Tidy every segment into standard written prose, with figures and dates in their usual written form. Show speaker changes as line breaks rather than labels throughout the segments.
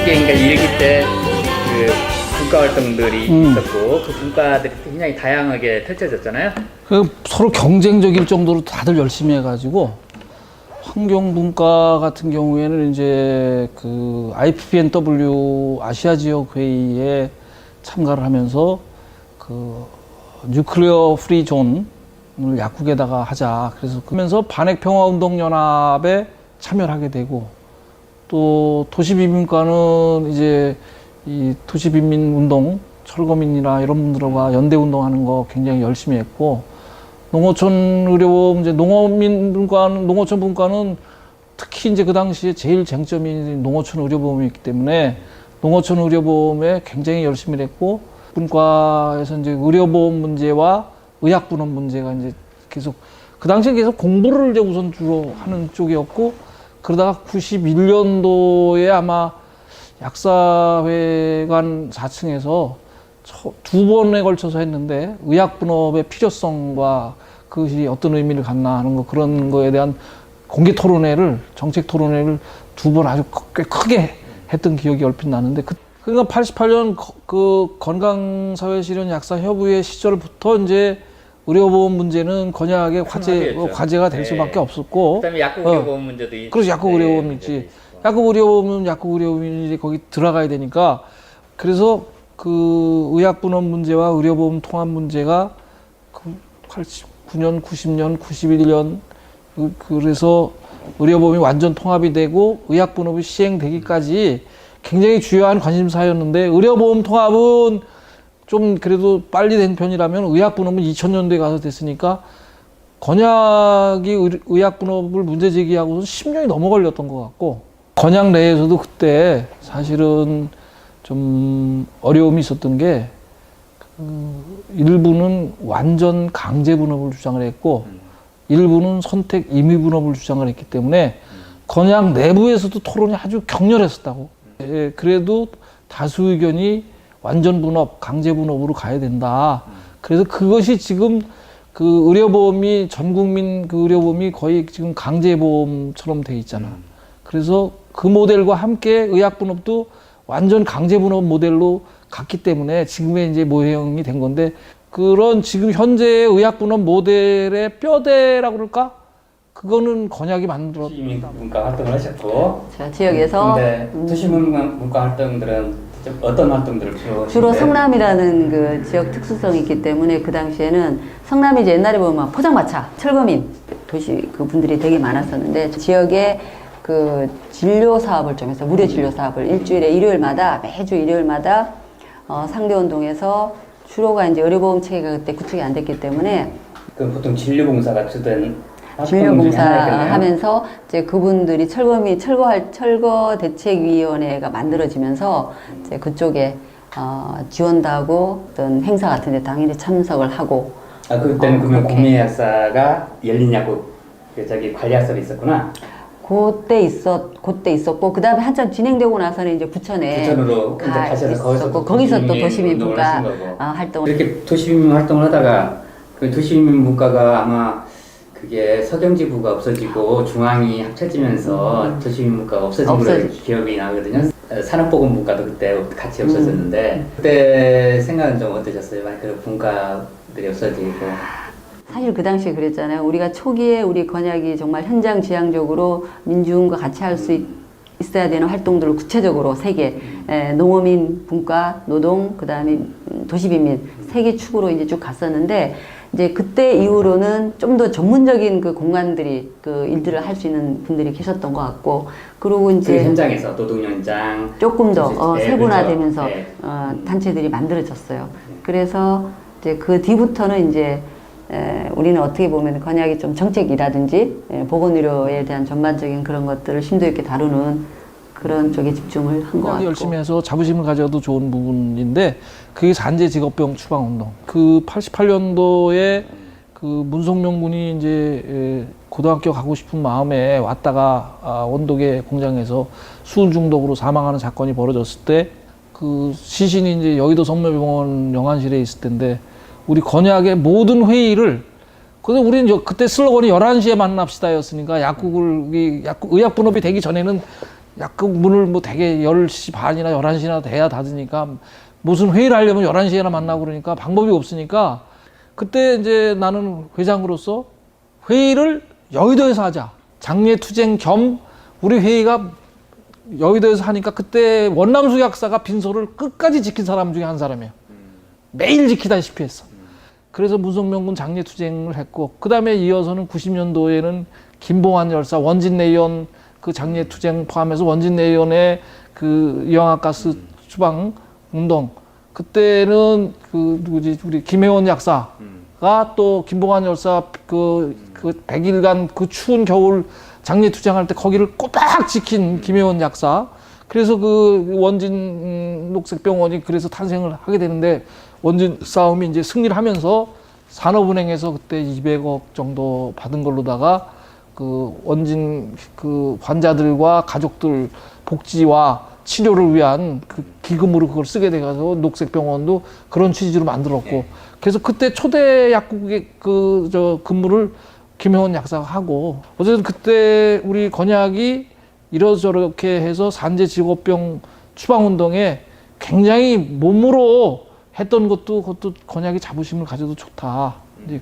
그러니까 일기 때 그 분과 활동들이 있었고 그 분과들이 굉장히 다양하게 펼쳐졌잖아요.
서로 경쟁적일 정도로 다들 열심히 해가지고 환경분과 같은 경우에는 이제 그 IPPNW 아시아 지역 회의에 참가를 하면서 그 뉴클리어 프리 존을 약국에다가 하자. 그래서 그러면서 반핵평화운동연합에 참여를 하게 되고 또 도시빈민과는 이제 이 도시빈민운동 철거민이나 이런 분들과 연대운동하는 거 굉장히 열심히 했고 농어촌 의료보험 이제 농어촌 분과는 특히 이제 그 당시에 제일 쟁점이 농어촌 의료보험이었기 때문에 농어촌 의료보험에 굉장히 열심히 했고 분과에서 이제 의료보험 문제와 의약분업 문제가 이제 계속 그 당시에 계속 공부를 이제 우선 주로 하는 쪽이었고 그러다가 91년도에 아마 약사회관 4층에서 두 번에 걸쳐서 했는데 의약분업의 필요성과 그것이 어떤 의미를 갖나 하는 거 그런 거에 대한 공개 토론회를 정책 토론회를 두 번 아주 꽤 크게 했던 기억이 얼핏 나는데 그러니까 88년 그 건강사회실현 약사협의회 시절부터 이제 의료보험 문제는 건약의 과제가 될 수밖에 없었고
그다음에 약국 의료보험 문제도 있고
그래서 약국 의료보험 있지. 약국 의료보험은 약국 의료보험이 이제 거기 들어가야 되니까 그래서 그 의약분업 문제와 의료보험 통합 문제가 그 89년, 90년, 91년 그래서 의료보험이 완전 통합이 되고 의약분업이 시행되기까지 굉장히 주요한 관심사였는데 의료보험 통합은 좀 그래도 빨리 된 편이라면 의약분업은 2000년도에 가서 됐으니까 건약이 의약분업을 문제 제기하고서 10년이 넘어 걸렸던 것 같고 건약 내에서도 그때 사실은 좀 어려움이 있었던 게 일부는 완전 강제 분업을 주장을 했고 일부는 선택 임의 분업을 주장을 했기 때문에 건약 내부에서도 토론이 아주 격렬했었다고. 예, 그래도 다수 의견이 완전 분업, 강제 분업으로 가야 된다. 그래서 그것이 지금 그 의료보험이 전 국민 그 의료보험이 거의 지금 강제보험처럼 돼 있잖아. 그래서 그 모델과 함께 의약분업도 완전 강제분업 모델로 갔기 때문에 지금의 이제 모형이 된 건데 그런 지금 현재의 의약분업 모델의 뼈대라고 그럴까? 그거는 건약이 만들었다.
도시민문과 활동을 하셨고
자, 지역에서
근데 도시민문과 활동들은 어떤 활동들을
주로 성남이라는 그 지역 특수성이 있기 때문에 그 당시에는 성남이 이제 옛날에 보면 포장마차, 철거민 도시 그 분들이 되게 많았었는데 지역에 그 진료 사업을 좀 해서 무료 진료 사업을 일주일에 매주 일요일마다 상대운동에서 주로가 이제 의료보험 체계가 그때 구축이 안 됐기 때문에
그 보통 진료봉사가 주된
진료봉사 하면서 이제 그분들이 철거 대책위원회가 만들어지면서 이제 그쪽에 지원도 하고 어떤 행사 같은 데 당연히 참석을 하고
그때는 그러면 공매약사가 열린야구 저기 관리학설이 있었구나.
그때 있었고 그 다음에 한참 진행되고 나서는 이제 부천으로 가셔서 거기서 또 도시민문과 활동을
이렇게 도시민문 활동을 하다가 그 도시민문과가 아마 그게 서경지부가 없어지고 중앙이 합쳐지면서 도시민문과가 없어진 걸로 기억이 나거든요. 산업보건문과도 그때 같이 없어졌는데 그때 생각은 좀 어떠셨어요? 그 분과들이 없어지고.
사실 그 당시에 그랬잖아요. 우리가 초기에 우리 건약이 정말 현장 지향적으로 민중과 같이 할 수 있어야 되는 활동들을 구체적으로 세 개, 농어민, 분과, 노동, 그 다음에 도시빈민 세 개 축으로 이제 쭉 갔었는데 이제 그때 이후로는 좀 더 전문적인 그 공간들이 그 일들을 할 수 있는 분들이 계셨던 것 같고 그리고 이제
그 현장에서 노동 현장
조금 더 세분화되면서
그렇죠.
단체들이 만들어졌어요. 그래서 이제 그 뒤부터는 이제 우리는 어떻게 보면 건약이 좀 정책이라든지 보건의료에 대한 전반적인 그런 것들을 심도 있게 다루는 그런 쪽에 집중을 한 것 같고
열심히 해서 자부심을 가져도 좋은 부분인데 그게 산재 직업병 추방운동. 그 88년도에 그 문성명 군이 이제 고등학교 가고 싶은 마음에 왔다가 원독의 공장에서 수은 중독으로 사망하는 사건이 벌어졌을 때 그 시신이 이제 여의도 성모병원 영안실에 있을 텐데 우리 건약의 모든 회의를 근데 우리는 그때 슬로건이 11시에 만납시다였으니까 의약분업이 되기 전에는 약국 문을 뭐 되게 10시 반이나 11시나 돼야 닫으니까 무슨 회의를 하려면 11시에나 만나고 그러니까 방법이 없으니까 그때 이제 나는 회장으로서 회의를 여의도에서 하자. 장례투쟁 겸 우리 회의가 여의도에서 하니까 그때 원남수 약사가 빈소를 끝까지 지킨 사람 중에 한 사람이에요. 매일 지키다시피 했어. 그래서 문성명군 장례투쟁을 했고 그 다음에 이어서는 90년도에는 김봉환 열사 원진내연 그 장례투쟁 포함해서 원진내연의 그 이황화가스 추방 운동 그때는 그 누구지 우리 김혜원 약사가 또 김봉환 열사 그 100일간 그 추운 겨울 장례투쟁할 때 거기를 꼬박 지킨 김혜원 약사. 그래서 그 원진 녹색병원이 그래서 탄생을 하게 되는데 원진 싸움이 이제 승리를 하면서 산업은행에서 그때 200억 정도 받은 걸로다가 그 원진 그 환자들과 가족들 복지와 치료를 위한 그 기금으로 그걸 쓰게 돼가지고 녹색병원도 그런 취지로 만들었고 그래서 그때 초대 약국의 그 저 근무를 김혜원 약사가 하고 어쨌든 그때 우리 건약이 이러저렇게 해서 산재직업병 추방운동에 굉장히 몸으로 했던 것도 그것도 건약이 자부심을 가져도 좋다. 이제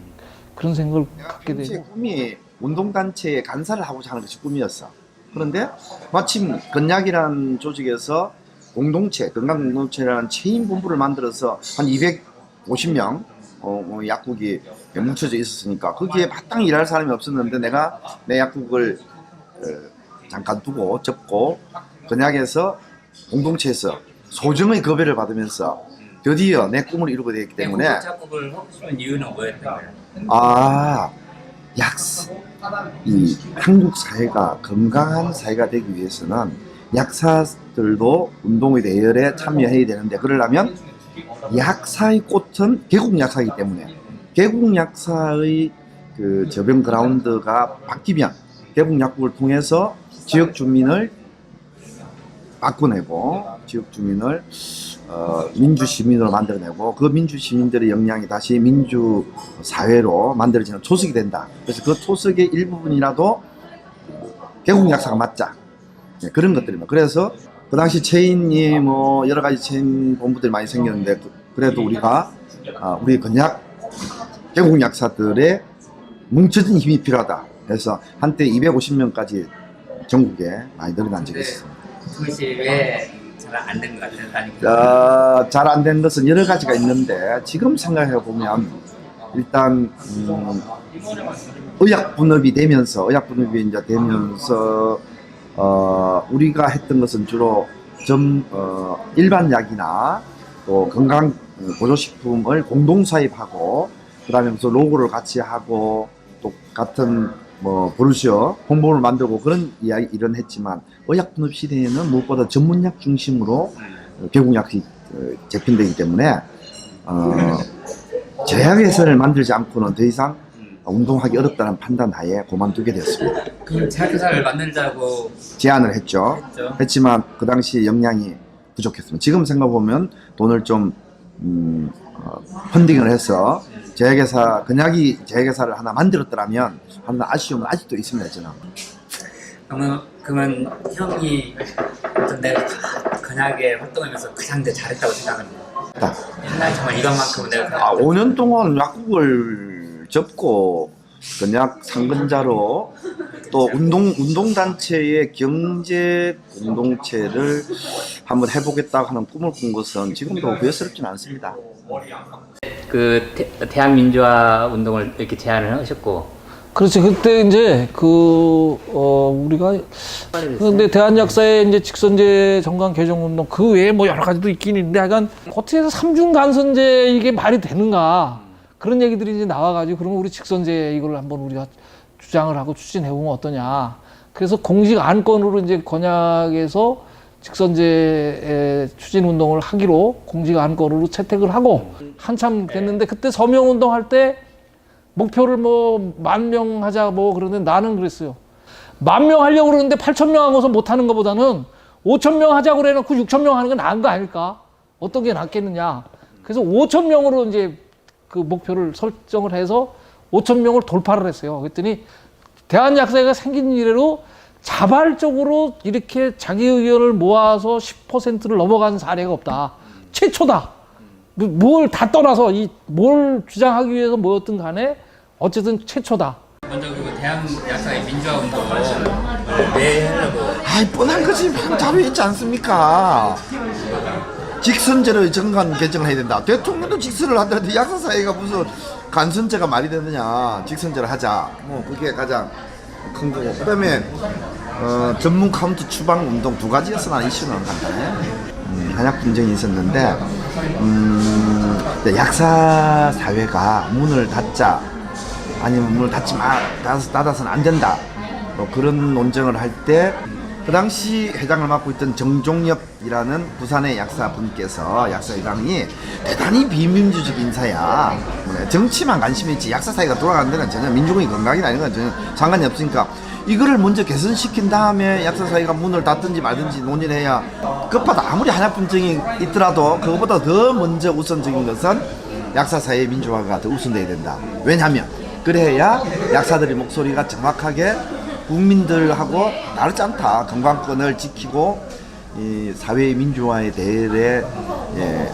그런 생각을 갖게 되고.
꿈이 운동단체에 간사를 하고자 하는 것이 꿈이었어. 그런데 마침 건약이라는 조직에서 공동체, 건강공동체라는 체인 본부를 만들어서 한 250명 약국이 뭉쳐져 있었으니까 거기에 마땅히 일할 사람이 없었는데 내가 내 약국을 잠깐 두고 접고 건약에서 공동체에서 소정의 급여를 받으면서 드디어 내 꿈을 이루게 되었기 때문에
약국을 하고 싶은 이유는 뭐였던 거예요?
이 한국 사회가 건강한 사회가 되기 위해서는 약사들도 운동의 대열에 참여해야 되는데 그러려면 약사의 꽃은 개국 약사이기 때문에 개국 약사의 그 저병 그라운드가 바뀌면 개국 약국을 통해서 지역 주민을 바꿔내고 지역 주민을 민주 시민으로 만들어내고 그 민주 시민들의 역량이 다시 민주 사회로 만들어지는 초석이 된다. 그래서 그 초석의 일부분이라도 개국 약사가 맞자. 네, 그런 것들입니다. 그래서 그 당시 체인이 뭐 여러 가지 체인 본부들이 많이 생겼는데 그래도 우리가 우리 건약 개국 약사들의 뭉쳐진 힘이 필요하다. 그래서 한때 250명까지 전국에 많이 늘어난 적이 있습니다.
그것이 왜 잘 안 된 것 같아요?
잘 안 된 것은 여러 가지가 있는데 지금 생각해 보면 일단 의약 분업이 되면서 우리가 했던 것은 주로 일반 약이나 또 건강 보조식품을 공동 사입하고 그다음에 무슨 로고를 같이 하고 또 같은 뭐 브로셔 홍보를 만들고 그런 일은 했지만 의약 분업 시대에는 무엇보다 전문약 중심으로 개국약이 재편되기 때문에 제약회사를 만들지 않고는 더 이상 운동하기 어렵다는 판단하에 그만두게 됐습니다.
그럼 제약회사를 만들자고
제안을 했지만 그 당시 역량이 부족했습니다. 지금 생각해보면 돈을 좀 펀딩을 해서 건약이 제약회사를 하나 만들었더라면 하는 아쉬움은 아직도 있습니다. 저는.
그러면 형이 내가 건약에 활동하면서 가장 잘했다고 생각합니다. 나 정말 이것만큼은 내가
5년 동안 약국을 접고 건약 상근자로 또 운동단체의 경제 공동체를 한번 해보겠다고 하는 꿈을 꾼 것은 지금도 후회스럽지는 않습니다.
그 대한민주화 운동을 이렇게 제안을 하셨고
그렇지. 그때 이제 우리가 근데 대한약사의 이제 직선제 정강 개정 운동 그 외에 뭐 여러 가지도 있긴 있는데 약간 어떻게 해서 삼중 간선제 이게 말이 되는가 그런 얘기들이 이제 나와가지고 그러면 우리 직선제 이걸 한번 우리가 주장을 하고 추진해 보면 어떠냐. 그래서 공식 안건으로 이제 건약에서 직선제 추진 운동을 하기로 공식 안건으로 채택을 하고 한참 됐는데 그때 서명 운동할 때 목표를 뭐 10,000명 하자 뭐 그러는데 나는 그랬어요. 10,000명 하려고 그러는데 8,000명 하고서 못 하는 것보다는 5,000명 하자고 그래놓고 6,000명 하는 게 나은 거 아닐까? 어떤 게 낫겠느냐. 그래서 5,000명으로 이제 그 목표를 설정을 해서 5,000명을 돌파를 했어요. 그랬더니 대한약사회가 생긴 이래로 자발적으로 이렇게 자기 의견을 모아서 10%를 넘어간 사례가 없다. 최초다. 뭘 다 떠나서 뭘 주장하기 위해서 뭐였든 간에 어쨌든 최초다.
먼저 그 대한 약사의 민주화 운동을 왜 하려고?
아이 뻔한 거지. 자료에 있지 않습니까? 직선제로 정관 개정을 해야 된다. 대통령도 직선을 하더라도 약사사회가 무슨 간선제가 말이 되느냐. 직선제를 하자. 뭐 그게 가장 큰 거고. 그다음에 전문 카운트 추방 운동 두 가지였어. 나는 이슈는 간단해. 한약 분쟁이 있었는데 약사 사회가 문을 닫자 아니면 문을 닫지 마 닫아서는 안 된다 뭐 그런 논쟁을 할 때 그 당시 회장을 맡고 있던 정종엽이라는 부산의 약사분께서 약사회장이 대단히 비민주적 인사야. 정치만 관심이 있지 약사 사회가 돌아가는 데는 전혀 민주공의 건강이나 이런 건 전혀 상관이 없으니까 이거를 먼저 개선시킨 다음에 약사 사회가 문을 닫든지 말든지 논의를 해야 급하다. 아무리 한약 분쟁이 있더라도 그것보다 더 먼저 우선적인 것은 약사 사회의 민주화가 더 우선돼야 된다. 왜냐하면 그래야 약사들의 목소리가 정확하게 국민들하고 다르지 않다. 건강권을 지키고 이 사회의 민주화에 대해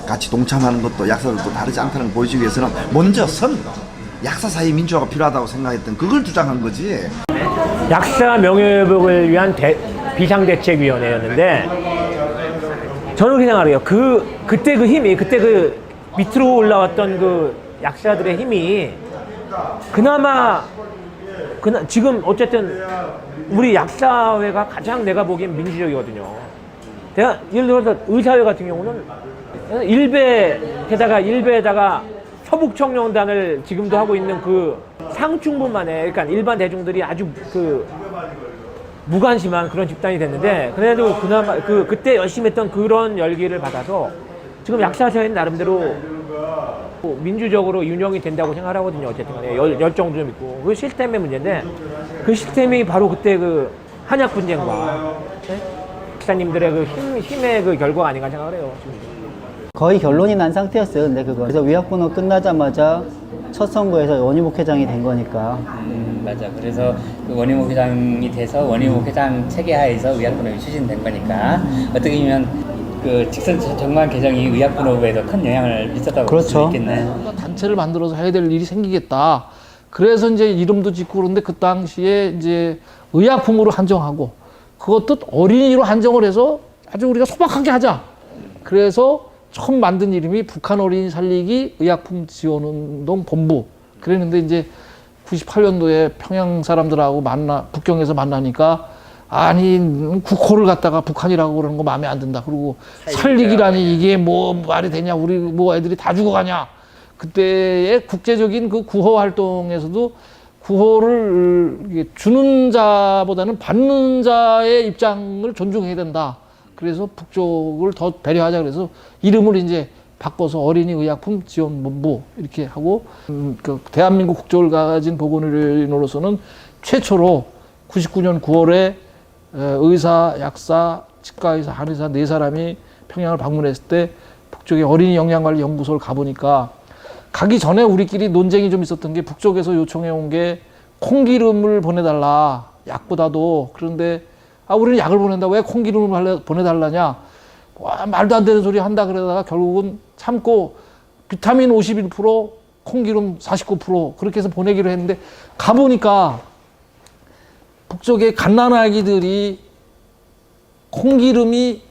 같이 동참하는 것도 약사들도 다르지 않다는 걸 보여주기 위해서는 먼저 약사 사회의 민주화가 필요하다고 생각했던 그걸 주장한 거지.
약사 명예회복을 위한 비상대책위원회였는데 저는 그렇게 생각해요. 그때 그 힘이 그때 그 밑으로 올라왔던 그 약사들의 힘이 그나마 지금 어쨌든 우리 약사회가 가장 내가 보기엔 민주적이거든요. 예를 들어서 의사회 같은 경우는 일베에다가 서북청년단을 지금도 하고 있는 그 상충분만에 그러니까 일반 대중들이 아주 그 무관심한 그런 집단이 됐는데 그래도 그나마 그때 열심히 했던 그런 열기를 받아서 지금 약사회는 나름대로 민주적으로 운영이 된다고 생각하거든요. 어쨌든 간에 열정도 좀 있고 그 시스템의 문제인데 그 시스템이 바로 그때 그 한약 분쟁과 박사님들의 그 힘의 그 결과가 아닌가 생각을 해요. 지금.
거의 결론이 난 상태였어요. 근데 그래서 위약분업 끝나자마자 첫 선거에서 원희복 회장이 된 거니까.
맞아. 그래서 그 원희복 회장이 돼서 원희복 회장 체계하에서 의약분업이 추진된 거니까 어떻게 보면 그 직선 정관 개정이 의약분업에도 큰 영향을 미쳤다고 볼 수
그렇죠.
있겠네.
단체를 만들어서 해야 될 일이 생기겠다. 그래서 이제 이름도 짓고 그런데 그 당시에 이제 의약품으로 한정하고 그것도 어린이로 한정을 해서 아주 우리가 소박하게 하자. 그래서 처음 만든 이름이 북한 어린이 살리기 의약품 지원운동 본부. 그랬는데 이제 98년도에 평양 사람들하고 북경에서 만나니까 아니 국호를 갖다가 북한이라고 그러는 거 마음에 안 든다. 그리고 살리기라니 이게 뭐 말이 되냐. 우리 뭐 애들이 다 죽어가냐. 그때의 국제적인 그 구호 활동에서도 구호를 주는 자보다는 받는 자의 입장을 존중해야 된다. 그래서 북쪽을 더 배려하자. 그래서 이름을 이제 바꿔서 어린이 의약품 지원본부 이렇게 하고 그 대한민국 국적을 가진 보건의료인으로서는 최초로 99년 9월에 의사, 약사, 치과의사, 한의사 4사람이 평양을 방문했을 때 북쪽의 어린이 영양관리연구소를 가보니까 가기 전에 우리끼리 논쟁이 좀 있었던 게 북쪽에서 요청해 온 게 콩기름을 보내달라. 약보다도. 그런데 우리는 약을 보낸다. 왜 콩기름을 보내달라냐. 와, 말도 안 되는 소리 한다 그러다가 결국은 참고 비타민 51%, 콩기름 49% 그렇게 해서 보내기로 했는데 가보니까 북쪽의 갓난아기들이 콩기름이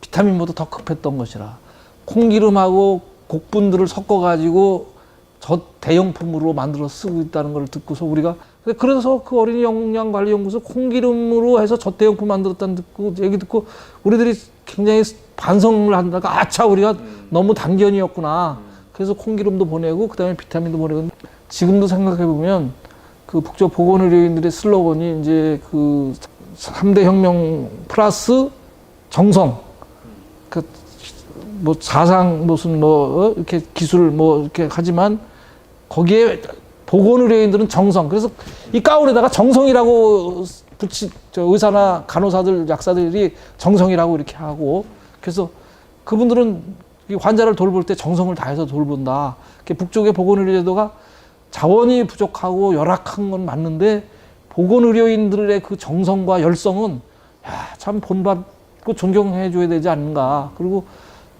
비타민보다 더 급했던 것이라 콩기름하고 곡분들을 섞어가지고 대용품으로 만들어 쓰고 있다는 걸 듣고서 우리가 그래서 그 어린이 영양관리연구소 콩기름으로 해서 대용품 만들었다는 얘기 듣고 우리들이 굉장히 반성을 한다가 아차 우리가 너무 단견이었구나. 그래서 콩기름도 보내고 그다음에 비타민도 보내고 지금도 생각해 보면 그 북쪽 보건의료인들의 슬로건이 이제 그 3대 혁명 플러스 정성. 그 뭐 사상 무슨 뭐 이렇게 기술 뭐 이렇게 하지만 거기에 보건의료인들은 정성. 그래서 이 가운에다가 정성이라고 의사나 간호사들, 약사들이 정성이라고 이렇게 하고 그래서 그분들은 환자를 돌볼 때 정성을 다해서 돌본다. 북쪽의 보건의료제도가 자원이 부족하고 열악한 건 맞는데 보건의료인들의 그 정성과 열성은 참 본받고 존경해줘야 되지 않는가. 그리고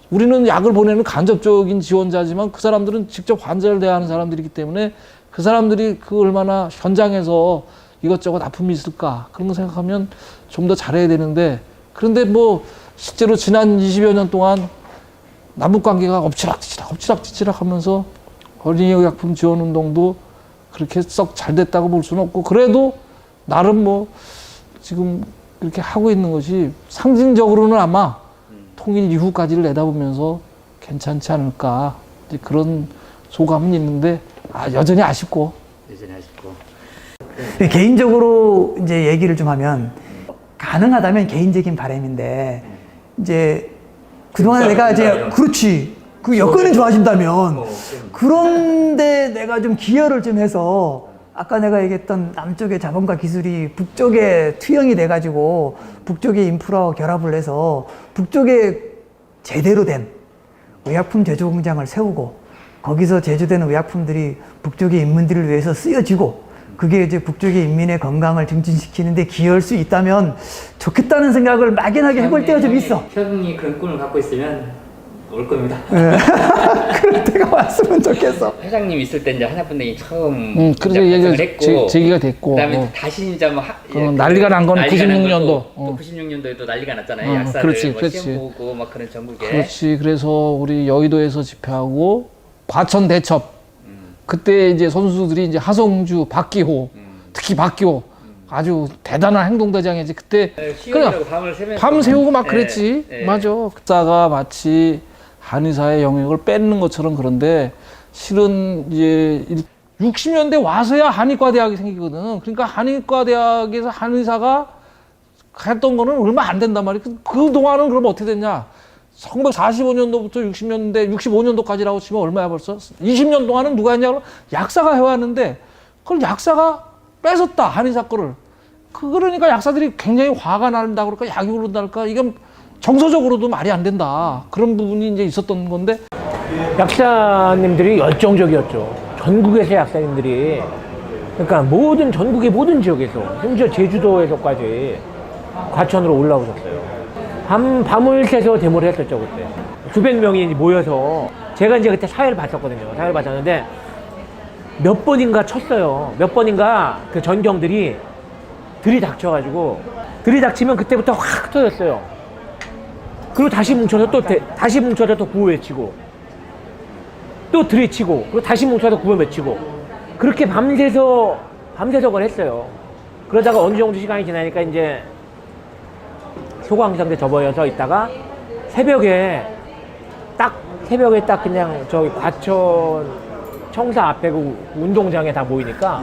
우리는 약을 보내는 간접적인 지원자지만 그 사람들은 직접 환자를 대하는 사람들이기 때문에 그 사람들이 그 얼마나 현장에서 이것저것 아픔이 있을까 그런 거 생각하면 좀 더 잘해야 되는데, 그런데 뭐 실제로 지난 20여 년 동안 남북관계가 엎치락뒤치락 하면서 어린이의약품 지원 운동도 그렇게 썩 잘 됐다고 볼 수는 없고, 그래도 나름 뭐 지금 그렇게 하고 있는 것이 상징적으로는 아마 통일 이후까지를 내다보면서 괜찮지 않을까, 이제 그런 소감은 있는데 여전히 아쉽고.
개인적으로 이제 얘기를 좀 하면, 가능하다면 개인적인 바람인데, 이제 그동안 내가 이제 그렇지 그 여건이 좋아진다면, 그런데 내가 좀 기여를 좀 해서, 아까 내가 얘기했던 남쪽의 자본과 기술이 북쪽에 투영이 돼가지고 북쪽의 인프라와 결합을 해서 북쪽에 제대로 된 의약품 제조 공장을 세우고, 거기서 제조되는 의약품들이 북쪽의 인민들을 위해서 쓰여지고, 그게 이제 북쪽의 인민의 건강을 증진시키는데 기여할 수 있다면 좋겠다는 생각을 막연하게 해볼 때가 좀 있어.
형이 그런 꿈을 갖고 있으면 올 겁니다.
그럴 때가 왔으면 좋겠어.
회장님 있을 때 이제 한약분당이 처음
그래서
얘기가
얘기가 제기가 됐고,
그다음에 다시 이제 뭐
난리가 난 건 96년도.
또 96년도에도 난리가 났잖아요. 약사를
그렇지.
시험 보고 막 그런 전국에.
그렇지. 그래서 우리 여의도에서 집회하고 과천 대첩, 그때 이제 선수들이 이제 하성주, 박기호, 특히 박기호 아주 대단한 행동대장이지. 그때
쉬어가지고 밤을 새면서
밤 새우고 막 그랬지. 맞아. 역사가 마치 한의사의 영역을 뺏는 것처럼, 그런데 실은 이제 60년대 와서야 한의과 대학이 생기거든. 그러니까 한의과 대학에서 한의사가 했던 거는 얼마 안 된단 말이야. 그 동안은 그럼 어떻게 됐냐? 1945년도부터 60년대, 65년도까지라고 치면 얼마야 벌써? 20년 동안은 누가 했냐고? 약사가 해왔는데, 그걸 약사가 뺏었다, 한의사 거를. 그러니까 약사들이 굉장히 화가 난다 그럴까, 약이 오른다 그럴까, 이건 정서적으로도 말이 안 된다. 그런 부분이 이제 있었던 건데.
약사님들이 열정적이었죠. 전국에서 약사님들이, 그러니까 전국의 모든 지역에서, 심지어 제주도에서까지 과천으로 올라오셨어요. 밤을 새서 데모를 했었죠, 그때. 900명이 모여서, 제가 이제 그때 사회를 봤었거든요. 사회를 봤었는데, 몇 번인가 쳤어요. 몇 번인가 그 전경들이 들이닥쳐가지고, 들이닥치면 그때부터 확 터졌어요. 그리고 다시 뭉쳐서 또 구호 외치고, 또 들이치고, 그리고 다시 뭉쳐서 구호 외치고, 그렇게 밤새서 그걸 했어요. 그러다가 어느 정도 시간이 지나니까 이제 소강상대 접어여서 있다가 새벽에 딱 그냥 저기 과천 청사 앞에 그 운동장에 다 모이니까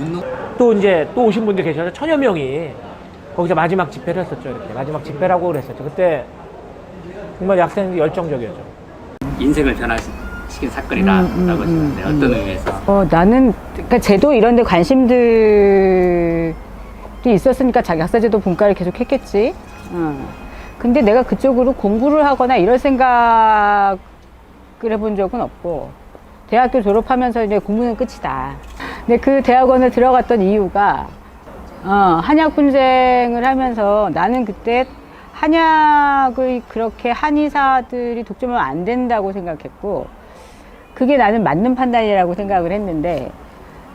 또 오신 분들 계셔서 1000여 명이 거기서 마지막 집회를 했었죠. 이렇게 마지막 집회라고 그랬었죠. 그때 정말 약사님들이 열정적이었죠.
인생을 변화시킨 사건이라고 하시는데 어떤 의미에서?
나는 그러니까 제도 이런 데 관심들이 있었으니까 자기 약사제도 분과를 계속 했겠지. 근데 내가 그쪽으로 공부를 하거나 이럴 생각을 해본 적은 없고, 대학교 졸업하면서 이제 공부는 끝이다. 근데 그 대학원을 들어갔던 이유가, 한약 분쟁을 하면서 나는 그때 한약을 그렇게 한의사들이 독점하면 안 된다고 생각했고, 그게 나는 맞는 판단이라고 생각을 했는데,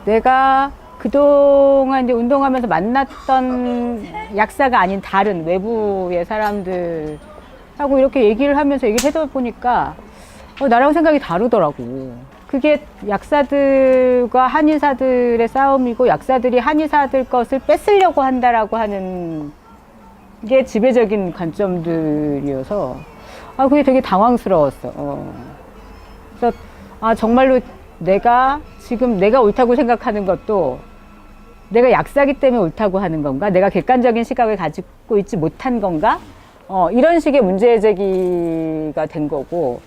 내가 그동안 이제 운동하면서 만났던 약사가 아닌 다른 외부의 사람들하고 이렇게 얘기를 해다 보니까 나랑 생각이 다르더라고. 그게 약사들과 한의사들의 싸움이고, 약사들이 한의사들 것을 뺏으려고 한다라고 하는 게 지배적인 관점들이어서 그게 되게 당황스러웠어. 그래서 정말로 지금 내가 옳다고 생각하는 것도 내가 약사기 때문에 옳다고 하는 건가? 내가 객관적인 시각을 가지고 있지 못한 건가? 이런 식의 문제 제기가 된 거고,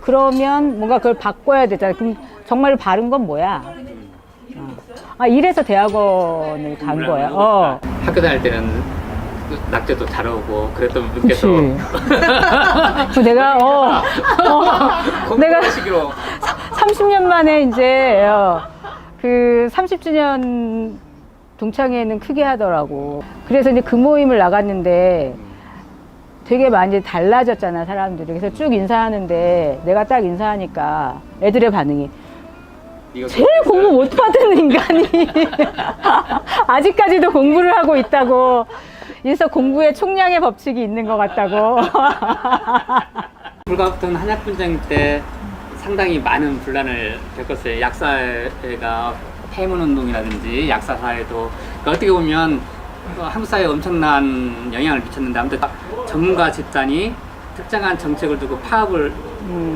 그러면 뭔가 그걸 바꿔야 되잖아. 그럼 정말로 바른 건 뭐야? 이래서 대학원을 간 거야.
학교 다닐 때는 낙제도 잘하고 그랬던 분께서
내가 내가
시기로
30년 만에 이제 그 30주년
동창회는 크게 하더라고. 그래서 이제 그 모임을 나갔는데 되게 많이 달라졌잖아, 사람들이. 그래서 쭉 인사하는데 내가 딱 인사하니까 애들의 반응이 제일 공부 못 받은 인간이 아직까지도 공부를 하고 있다고. 그래서 공부에 총량의 법칙이 있는 것 같다고.
불가붙은 한약분쟁 때 상당히 많은 분란을 겪었어요. 약사회가 폐문운동이라든지 약사사회도 어떻게 보면 한국 사회에 엄청난 영향을 미쳤는데, 아무튼 전문가 집단이 특정한 정책을 두고 파업을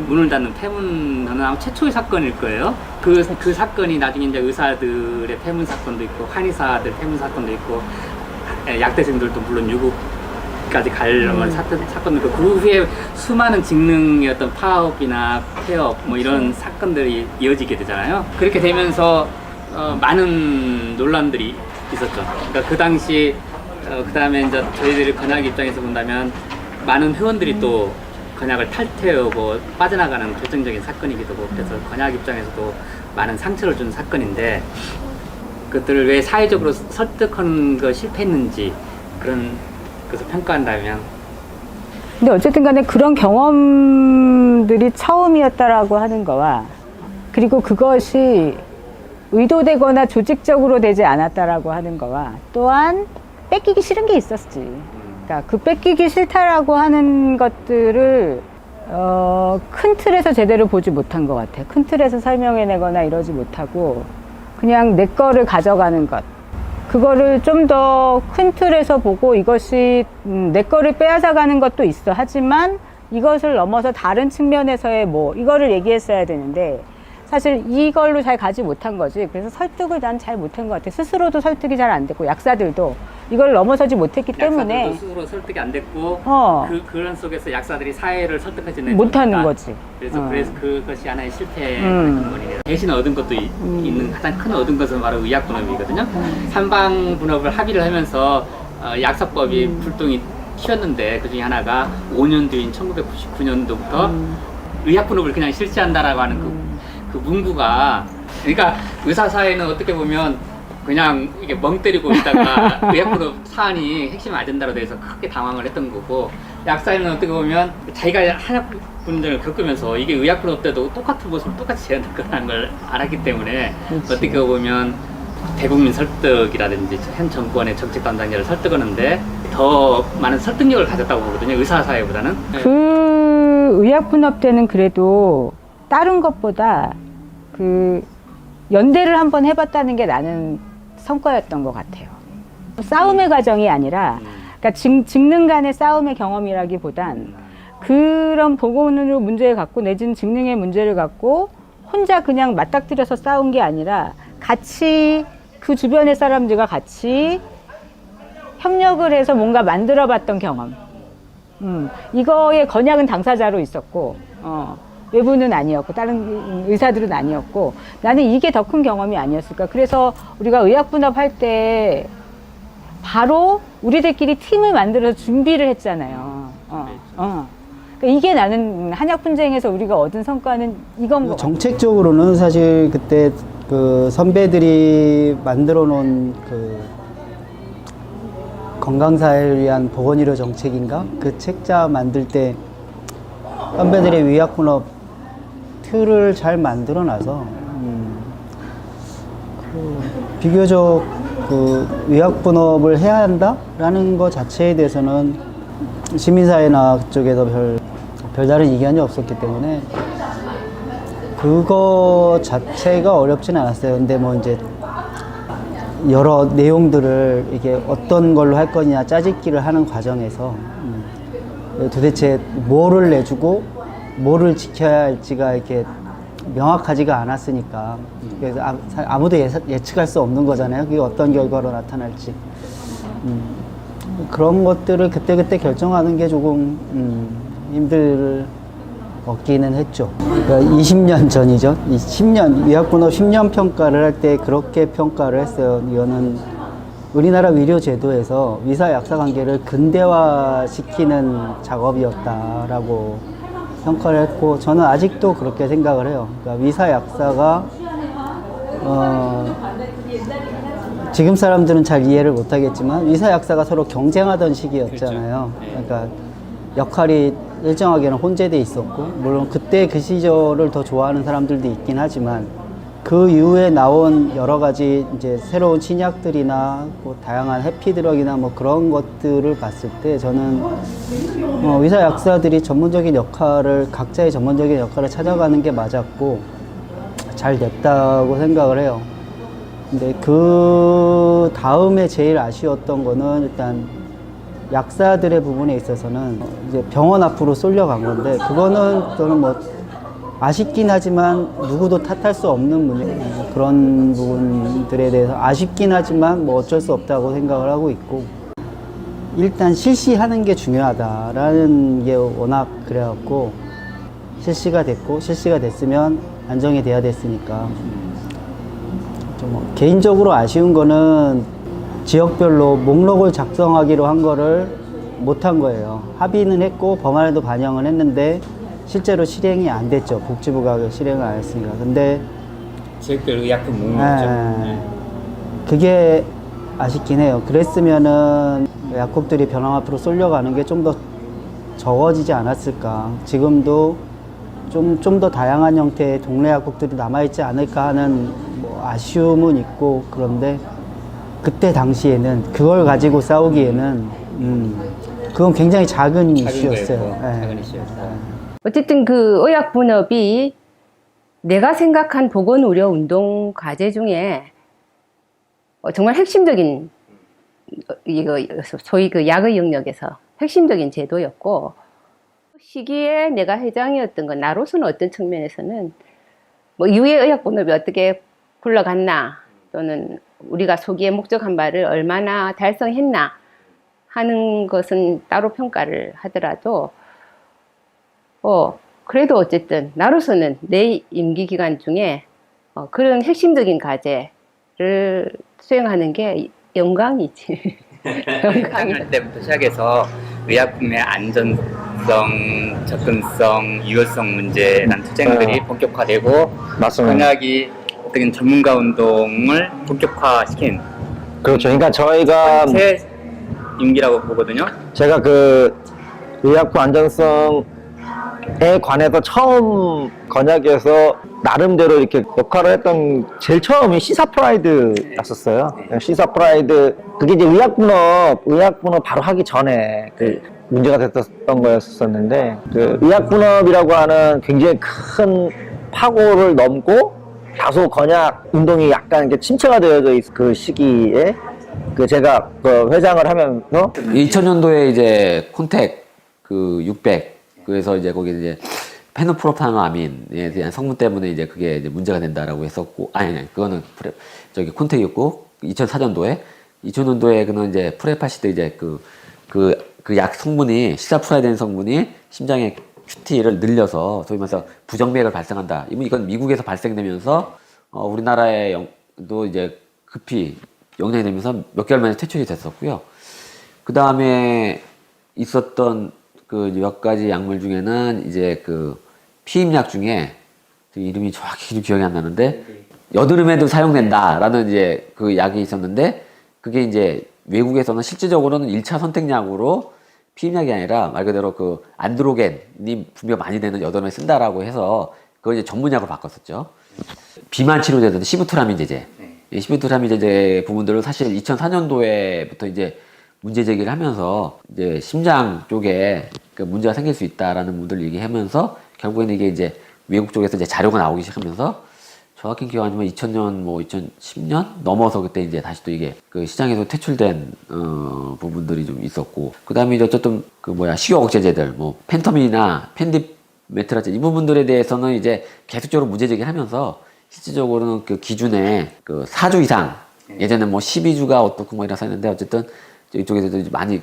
문을 닫는 폐문은 아마 최초의 사건일 거예요. 그 사건이 나중에 이제 의사들의 폐문 사건도 있고 한의사들 폐문 사건도 있고 약대생들도 물론 유급까지 갈 사건도 있고, 그 후에 수많은 직능의 어떤 파업이나 폐업 뭐 이런 사건들이 이어지게 되잖아요. 그렇게 되면서 많은 논란들이 있었죠. 그러니까 그 당시 그 다음에 이제 저희들이 건약 입장에서 본다면 많은 회원들이 또 건약을 탈퇴하고 빠져나가는 결정적인 사건이기도 하고, 그래서 건약 입장에서도 많은 상처를 준 사건인데, 그것들을 왜 사회적으로 설득하는 거 실패했는지 그런 것을 평가한다면.
근데 어쨌든 간에 그런 경험들이 처음이었다라고 하는 거와, 그리고 그것이 의도되거나 조직적으로 되지 않았다라고 하는 거와, 또한 뺏기기 싫은 게 있었지. 그러니까 그 뺏기기 싫다라고 하는 것들을 큰 틀에서 제대로 보지 못한 것 같아. 큰 틀에서 설명해내거나 이러지 못하고 그냥 내 거를 가져가는 것, 그거를 좀 더 큰 틀에서 보고 이것이 내 거를 빼앗아가는 것도 있어. 하지만 이것을 넘어서 다른 측면에서의 이거를 얘기했어야 되는데 사실 이걸로 잘 가지 못한 거지. 그래서 설득을 난 잘 못한 것 같아. 스스로도 설득이 잘 안 됐고, 약사들도 이걸 넘어서지 못했기 때문에.
약사들도 스스로 설득이 안 됐고, 그런 속에서 약사들이 사회를 설득하지
못하는 거지.
그래서 그것이 하나의 실패의 근본이에요. 대신 얻은 것도 있는, 가장 큰 얻은 것은 바로 의약분업이거든요. 삼방분업을 합의를 하면서 약사법이 불똥이 튀었는데, 그 중에 하나가 5년 뒤인 1999년도부터 의약분업을 그냥 실시한다라고 하는 그 문구가, 그러니까 의사사회는 어떻게 보면 그냥 이게 멍 때리고 있다가 의약분업 사안이 핵심 아젠다로 돼서 크게 당황을 했던 거고, 약사회는 어떻게 보면 자기가 한약 분쟁을 겪으면서 이게 의약분업 때도 똑같은 모습을 똑같이 해야 될 거라는 걸 알았기 때문에, 그렇지. 어떻게 보면 대국민 설득이라든지 현 정권의 정책 담당자를 설득하는데 더 많은 설득력을 가졌다고 보거든요, 의사사회보다는.
그 의약분업 때는 그래도 다른 것보다 그 연대를 한번 해봤다는 게 나는 성과였던 것 같아요. 싸움의 과정이 아니라, 그러니까 직능 간의 싸움의 경험이라기보단 그런 보건으로 문제를 갖고 내지는 직능의 문제를 갖고 혼자 그냥 맞닥뜨려서 싸운 게 아니라 같이 그 주변의 사람들과 같이 협력을 해서 뭔가 만들어봤던 경험. 이거의 건약은 당사자로 있었고, 외부는 아니었고, 다른 의사들은 아니었고, 나는 이게 더 큰 경험이 아니었을까. 그래서 우리가 의약분업 할 때 바로 우리들끼리 팀을 만들어서 준비를 했잖아요. 그러니까 이게 나는 한약분쟁에서 우리가 얻은 성과는 이건 것 같아요.
정책적으로는 사실 그때 그 선배들이 만들어 놓은 그 건강사회를 위한 보건의료 정책인가? 그 책자 만들 때 선배들이 의약분업 틀을 잘 만들어 놔서 비교적 그 의약분업을 해야 한다라는 것 자체에 대해서는 시민사회나 그쪽에서 별다른 이견이 없었기 때문에 그거 자체가 어렵진 않았어요. 근데 뭐 이제 여러 내용들을 이게 어떤 걸로 할 거냐 짜집기를 하는 과정에서 도대체 뭐를 내주고 뭐를 지켜야 할지가 이렇게 명확하지가 않았으니까, 그래서 아무도 예측할 수 없는 거잖아요. 그게 어떤 결과로 나타날지. 그런 것들을 그때그때 결정하는 게 조금 힘들었기는 했죠. 그러니까 20년 전이죠. 10년, 의약분업 10년 평가를 할 때 그렇게 평가를 했어요. 이거는 우리나라 의료제도에서 의사-약사 관계를 근대화시키는 작업이었다라고 평가를 했고, 저는 아직도 그렇게 생각을 해요. 그러니까 의사-약사가 지금 사람들은 잘 이해를 못하겠지만 의사 약사가 서로 경쟁하던 시기였잖아요.
그렇죠. 네.
그러니까 역할이 일정하게는 혼재돼 있었고, 물론 그때 그 시절을 더 좋아하는 사람들도 있긴 하지만 그 이후에 나온 여러 가지 이제 새로운 신약들이나 뭐 다양한 해피드럭이나 뭐 그런 것들을 봤을 때 저는 의사 약사들이 전문적인 역할을, 각자의 전문적인 역할을 찾아가는 게 맞았고 잘 됐다고 생각을 해요. 근데 그 다음에 제일 아쉬웠던 거는 일단 약사들의 부분에 있어서는 이제 병원 앞으로 쏠려간 건데, 그거는 저는 뭐 아쉽긴 하지만 누구도 탓할 수 없는 문제, 그런 부분들에 대해서 아쉽긴 하지만 뭐 어쩔 수 없다고 생각을 하고 있고, 일단 실시하는 게 중요하다라는 게 워낙 그래갖고 실시가 됐고, 실시가 됐으면 안정이 돼야 됐으니까 좀 개인적으로 아쉬운 거는 지역별로 목록을 작성하기로 한 거를 못한 거예요. 합의는 했고 법안에도 반영을 했는데 실제로 실행이 안 됐죠. 복지부가 실행을 안 했으니까. 근데
지역별 의약품 목록이죠.
네. 그게 아쉽긴 해요. 그랬으면은 약국들이 병원 앞으로 쏠려가는 게 좀 더 적어지지 않았을까. 지금도 좀 더 다양한 형태의 동네 약국들이 남아있지 않을까 하는 뭐 아쉬움은 있고, 그런데 그때 당시에는 그걸 가지고 싸우기에는 그건 굉장히 작은 이슈였어요. 네.
작은 이슈였다.
어쨌든 그 의약분업이 내가 생각한 보건의료운동 과제 중에 정말 핵심적인, 이거 소위 그 약의 영역에서 핵심적인 제도였고, 시기에 내가 회장이었던 건 나로서는 어떤 측면에서는 뭐 이후에 의약분업이 어떻게 굴러갔나, 또는 우리가 소기에 목적한 바를 얼마나 달성했나 하는 것은 따로 평가를 하더라도 그래도 어쨌든 나로서는 내 임기 기간 중에 그런 핵심적인 과제를 수행하는 게 영광이지.
작년 때부터 시작해서 의약품의 안전성, 접근성, 유효성 문제라는 투쟁들이 본격화되고,
맞습니다.
건약이 어떻게 전문가 운동을 본격화시킨
그렇죠. 그러니까 저희가
새 임기라고 보거든요.
제가 그 의약품 안전성에 관해서 처음 건약에서 나름대로 이렇게 역할을 했던 제일 처음이 시사프라이드였었어요. 시사프라이드, 그게 이제 의약분업 바로 하기 전에 그 문제가 됐었던 거였었는데, 그 의약분업이라고 하는 굉장히 큰 파고를 넘고 다소 건약 운동이 약간 이렇게 침체가 되어져 있을 그 시기에 그 제가 그 회장을 하면서
2000년도에 이제 콘택 그 600, 그래서 이제 거기 이제 페노프로파노아민에 대한 성분 때문에 이제 그게 이제 문제가 된다라고 했었고, 아니 그거는 저기 콘택이었고, 2004년도에 그는 이제 프레파시 때 이제 그 약 성분이, 시사프라이드된 성분이 심장의 QT를 늘려서 소위 말해서 부정맥을 발생한다. 이건 미국에서 발생되면서 우리나라에도 이제 급히 영향이 되면서 몇 개월 만에 퇴출이 됐었고요. 그 다음에 있었던 그 몇 가지 약물 중에는 이제 그 피임약 중에 이름이 정확히 기억이 안 나는데, 여드름에도 사용된다라는 이제 그 약이 있었는데, 그게 이제 외국에서는 실질적으로는 1차 선택약으로 피임약이 아니라 말 그대로 그 안드로겐이 분비가 많이 되는 여드름에 쓴다라고 해서 그걸 이제 전문약으로 바꿨었죠. 비만 치료제들 시부트라민 제제, 시부트라민 제제 부분들을 사실 2004년도에부터 이제 문제 제기를 하면서 이제 심장 쪽에 그 문제가 생길 수 있다라는 분들 얘기하면서 결국에는 이게 이제 외국 쪽에서 이제 자료가 나오기 시작하면서, 정확히 기억 안 나지만 2000년 뭐 2010년 넘어서 그때 이제 다시 또 이게 그 시장에서 퇴출된 부분들이 좀 있었고, 그다음에 이제 어쨌든 그 식욕 억제제들 뭐 펜터민이나 펜디메트라제 이 부분들에 대해서는 이제 계속적으로 문제 제기를 하면서 실질적으로는 그 기준에 그 4주 이상, 예전에 뭐 12주가 어떻고 뭐 이라서 했는데, 어쨌든 이쪽에서도 이제 많이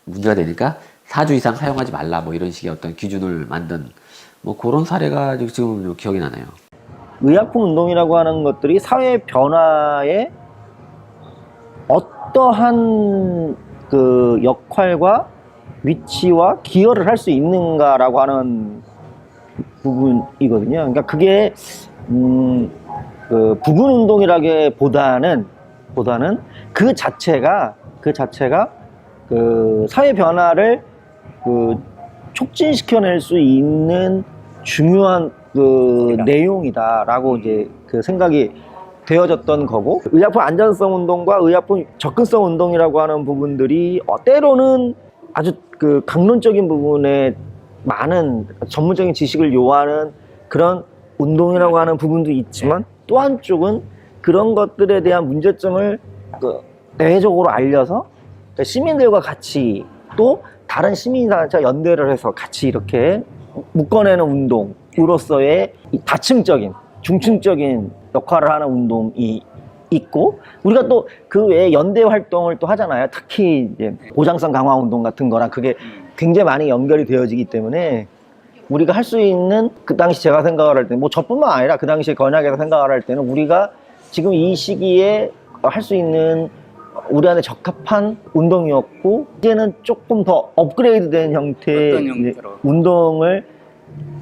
문제가 되니까 4주 이상 사용하지 말라 뭐 이런 식의 어떤 기준을 만든 뭐 그런 사례가 지금 기억이 나네요.
의약품 운동이라고 하는 것들이 사회 변화에 어떠한 그 역할과 위치와 기여를 할 수 있는가라고 하는 부분이거든요. 그러니까 그게 그 부군 운동이라기보다는 보다는 그 자체가 그 사회 변화를 그 촉진시켜낼 수 있는 중요한 그 내용이다라고 이제 그 생각이 되어졌던 거고, 의약품 안전성 운동과 의약품 접근성 운동이라고 하는 부분들이 때로는 아주 그 강론적인 부분에 많은 전문적인 지식을 요하는 그런 운동이라고 하는 부분도 있지만, 또 한쪽은 그런 것들에 대한 문제점을 그 내적으로 알려서 시민들과 같이 또 다른 시민단체와 연대를 해서 같이 이렇게 묶어내는 운동으로서의 이 다층적인, 중층적인 역할을 하는 운동이 있고, 우리가 또 그 외에 연대 활동을 또 하잖아요. 특히 이제 보장성 강화 운동 같은 거랑 그게 굉장히 많이 연결이 되어지기 때문에 우리가 할 수 있는, 그 당시 제가 생각을 할 때, 뭐 저뿐만 아니라 그 당시 건약에서 생각을 할 때는 우리가 지금 이 시기에 할 수 있는 우리한테 적합한 운동이었고, 이제는 조금 더 업그레이드된 형태의
어떤 형태로?
운동을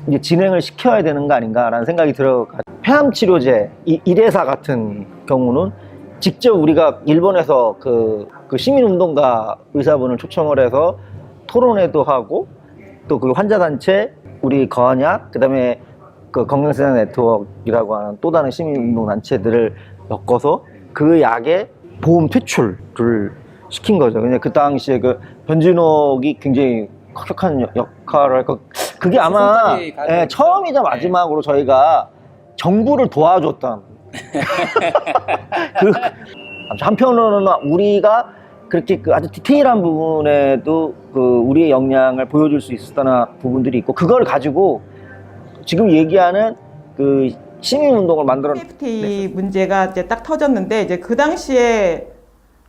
이제 진행을 시켜야 되는 거 아닌가라는 생각이 들어요. 폐암 치료제, 이래사 같은 경우는 직접 우리가 일본에서 그 시민운동가 의사분을 초청을 해서 토론회도 하고, 또 그 환자단체, 우리 건약, 그 다음에 그 건강생활 네트워크라고 하는 또 다른 시민운동단체들을 엮어서 그 약의 보험 퇴출을 시킨 거죠. 근데 그 당시에 그 변진옥이 굉장히 혁혁한 역할을 했고, 그게 아마 처음이자 마지막으로 저희가 정부를 도와줬던 한편으로는 우리가 그렇게 그 아주 디테일한 부분에도 그 우리의 역량을 보여줄 수 있었다는 부분들이 있고, 그걸 가지고 지금 얘기하는 그 시민운동을 만들어.
PFT 문제가 이제 딱 터졌는데, 이제 그 당시에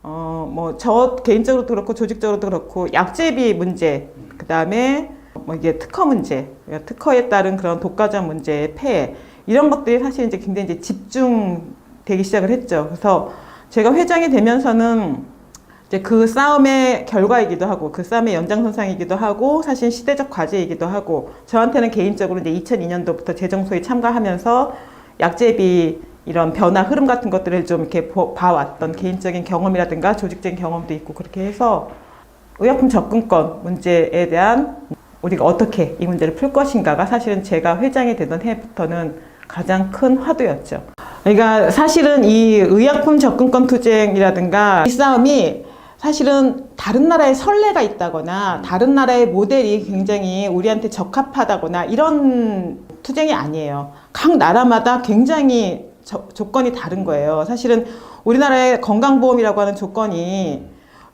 뭐 저 개인적으로도 그렇고 조직적으로도 그렇고 약제비 문제, 그 다음에 뭐 이게 특허 문제, 특허에 따른 그런 독과점 문제의 폐해, 이런 것들이 사실 이제 굉장히 이제 집중되기 시작을 했죠. 그래서 제가 회장이 되면서는 이제 그 싸움의 결과이기도 하고, 그 싸움의 연장선상이기도 하고, 사실 시대적 과제이기도 하고, 저한테는 개인적으로 이제 2002년도부터 재정소에 참가하면서 약제비 이런 변화 흐름 같은 것들을 좀 이렇게 봐왔던 개인적인 경험이라든가 조직적인 경험도 있고, 그렇게 해서 의약품 접근권 문제에 대한 우리가 어떻게 이 문제를 풀 것인가가 사실은 제가 회장이 되던 해부터는 가장 큰 화두였죠. 그러니까 사실은 이 의약품 접근권 투쟁이라든가 이 싸움이 사실은 다른 나라의 선례가 있다거나 다른 나라의 모델이 굉장히 우리한테 적합하다거나 이런 투쟁이 아니에요. 각 나라마다 굉장히 조건이 다른 거예요. 사실은 우리나라의 건강보험이라고 하는 조건이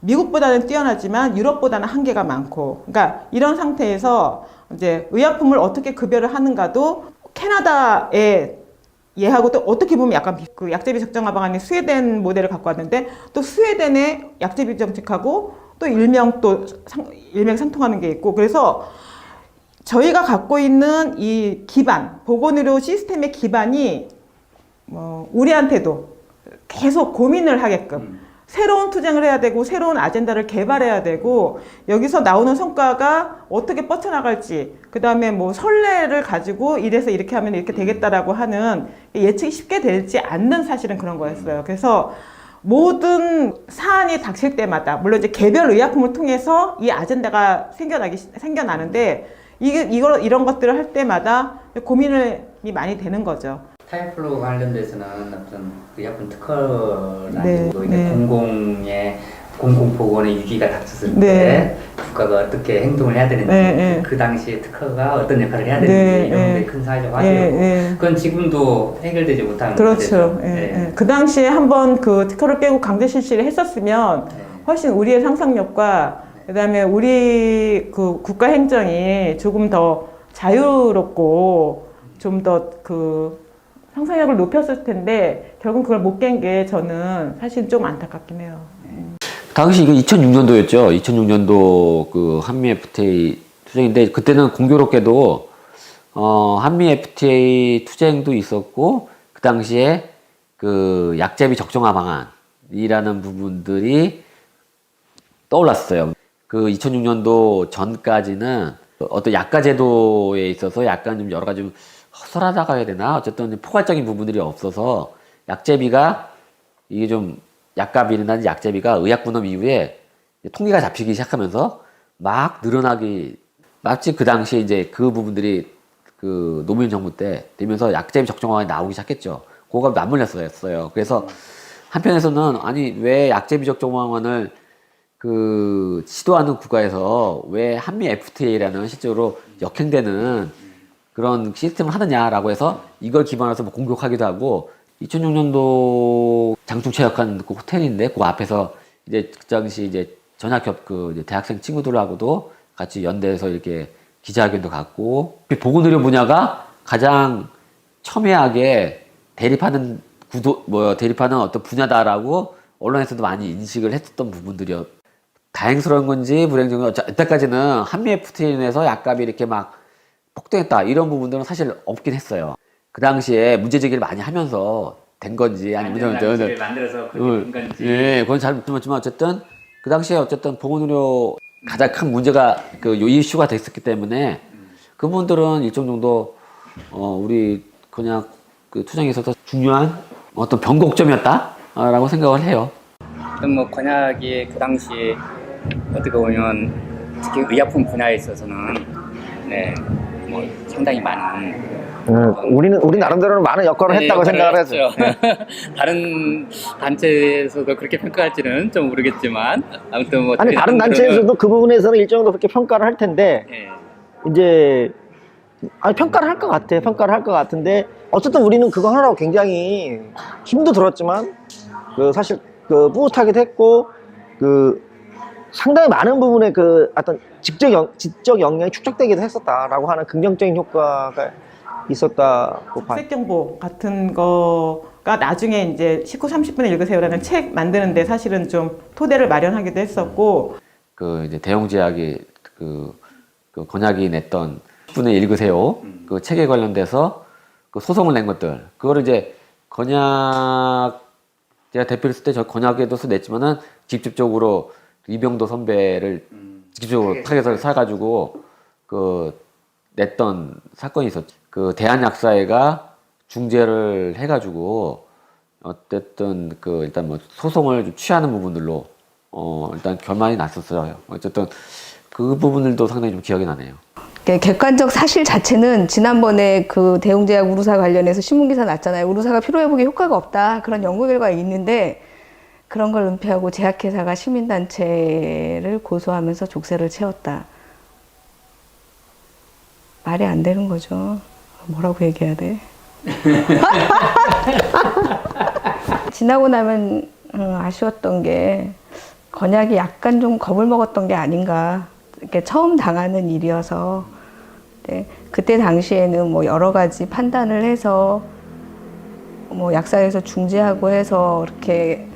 미국보다는 뛰어나지만 유럽보다는 한계가 많고, 그러니까 이런 상태에서 이제 의약품을 어떻게 급여를 하는가도 캐나다의 얘하고 또 어떻게 보면 약간 그 약제비 적정화 방안이 스웨덴 모델을 갖고 왔는데, 또 스웨덴의 약제비 정책하고 또 일맥상통하는 게 있고, 그래서 저희가 갖고 있는 이 기반, 보건의료 시스템의 기반이 우리한테도 계속 고민을 하게끔 새로운 투쟁을 해야 되고, 새로운 아젠다를 개발해야 되고, 여기서 나오는 성과가 어떻게 뻗쳐나갈지, 그 다음에 뭐 선례를 가지고 이래서 이렇게 하면 이렇게 되겠다라고 하는 예측이 쉽게 되지 않는 사실은 그런 거였어요. 그래서 모든 사안이 닥칠 때마다, 물론 이제 개별 의약품을 통해서 이 아젠다가 생겨나는데, 이런 것들을 할 때마다 고민이 많이 되는 거죠.
타이플로 관련돼서는 어떤 의약품 특허라는 공공의 공공보건의 위기가 닥쳤을 때 국가가 어떻게 행동을 해야 되는지, 그 당시에 특허가 어떤 역할을 해야 되는지 이런 게 큰 사회적 화제였고, 그건 지금도 해결되지 못한
그렇죠. 그 당시에 한번 그 특허를 깨고 강제 실시를 했었으면 훨씬 우리의 상상력과 그다음에 우리 그 국가 행정이 조금 더 자유롭고 좀 더 그 상상력을 높였을 텐데, 결국 그걸 못 깬 게 저는 사실 좀 안타깝긴 해요.
당시 이게 2006년도였죠. 2006년도 그 한미 FTA 투쟁인데, 그때는 공교롭게도 한미 FTA 투쟁도 있었고, 그 당시에 그 약제비 적정화 방안이라는 부분들이 떠올랐어요. 그 2006년도 전까지는 어떤 약가 제도에 있어서 약간 좀 여러 가지 좀 허술하다고 해야 되나? 어쨌든 포괄적인 부분들이 없어서 약제비가 이게 좀 약값이나 약제비가 의약분업 이후에 통계가 잡히기 시작하면서 막 늘어나기, 마치 그 당시에 이제 그 부분들이 그 노무현 정부 때 되면서 약제비 적정화가 나오기 시작했죠. 그거가 맞물렸어요. 그래서 한편에서는 아니 왜 약제비 적정화를 그 시도하는 국가에서 왜 한미 FTA라는 실제로 역행되는 그런 시스템을 하느냐라고 해서 이걸 기반으로 해서 뭐 공격하기도 하고 2006년도 장충 체육관 그 호텔인데 그 앞에서 이제 그 당시 이제 전학협 그 이제 대학생 친구들하고도 같이 연대해서 이렇게 기자회견도 갖고 보건의료 분야가 가장 첨예하게 대립하는 대립하는 어떤 분야다라고 언론에서도 많이 인식을 했었던 부분들이요. 다행스러운 건지 불행한 건지 이때까지는 한미 FTA에서 약값이 이렇게 막 폭등했다 이런 부분들은 사실 없긴 했어요. 그 당시에 문제 제기를 많이 하면서 된 건지 아니면
만들어서 그렇게 된 건지.
예, 그건 잘 모르지만 어쨌든 그 당시에 어쨌든 보건의료 가장 큰 문제가 그 이슈가 됐었기 때문에 그 부분들은 일정 정도 우리 그냥 그 투쟁에 있어서 중요한 어떤 변곡점이었다라고 생각을 해요.
뭐 건약이 그 당시 어떻게 보면 특히 의약품 분야에 있어서는 뭐 상당히 많은
우리 나름대로는 많은 역할을 했다고 생각을 했죠.
다른 단체에서도 그렇게 평가할지는 좀 모르겠지만 아무튼 뭐
아니 다른 단체에서도 그 부분에서는 일정 정도 그렇게 평가를 할 텐데 이제 평가를 할 것 같아. 평가를 할 것 같은데 어쨌든 우리는 그거 하느라고 굉장히 힘도 들었지만 그 사실 그 뿌듯하기도 했고 그 상당히 많은 부분에 그 어떤 지적 영향이 축적되기도 했었다라고 하는 긍정적인 효과가 있었다고 봐요.
색정보 같은 거가 나중에 이제 19, 30분에 읽으세요라는 책 만드는데 사실은 좀 토대를 마련하기도 했었고
그 이제 대용제약이 그 건약이 냈던 10분에 읽으세요. 그 책에 관련돼서 그 소송을 낸 것들. 그거를 이제 건약 제가 대표를 했을 때 저 건약에도 냈지만은 직접적으로 이병도 선배를 직접적으로 타겟을 사가지고 그 냈던 사건이 있었죠. 그 대한약사회가 중재를 해가지고 어쨌든 그 일단 뭐 소송을 좀 취하는 부분들로 일단 결말이 났었어요. 어쨌든 그 부분들도 상당히 좀 기억이 나네요.
객관적 사실 자체는 지난번에 그 대웅제약 우루사 관련해서 신문기사 났잖아요. 우루사가 피로회복에 효과가 없다. 그런 연구 결과가 있는데 그런 걸 은폐하고 제약회사가 시민단체를 고소하면서 족쇄를 채웠다. 말이 안 되는 거죠. 뭐라고 얘기해야 돼? 지나고 나면 아쉬웠던 게 건약이 약간 좀 겁을 먹었던 게 아닌가. 이렇게 처음 당하는 일이어서 그때 당시에는 뭐 여러 가지 판단을 해서 뭐 약사에서 중재하고 해서 이렇게